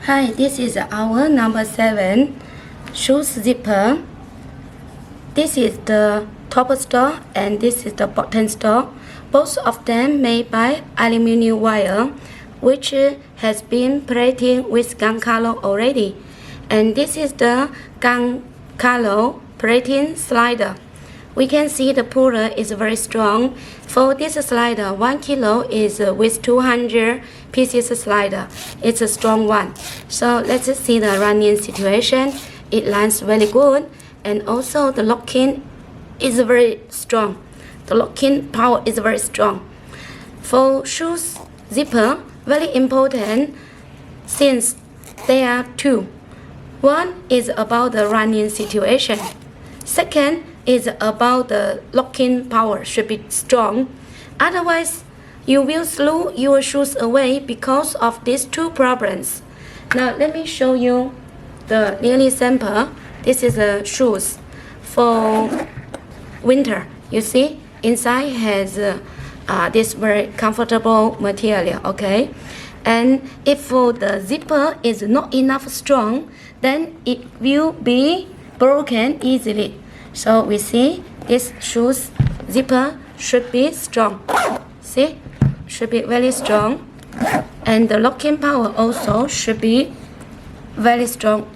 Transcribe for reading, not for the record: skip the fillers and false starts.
Hi, this is our number 7 shoes zipper. This is the top store and this is the bottom store. Both of them made by aluminum wire, which has been plated with gun color already. And this is the gun color plating slider. We can see the puller is very strong. For this slider, 1 kilo is with 200 pieces slider. It's a strong one. So let's see the running situation. It lands very good, and also the locking is very strong. The locking power is very strong. For shoes zipper, very important since there are two. One is about the running situation. Second is about the locking power should be strong. Otherwise, you will throw your shoes away because of these two problems. Now let me show you the nearly sample. This is the shoes for winter. You see, inside has this very comfortable material. Okay, and if for the zipper is not enough strong, then it will be broken easily. So we see this shoes zipper should be strong. See, should be very strong, and the locking power also should be very strong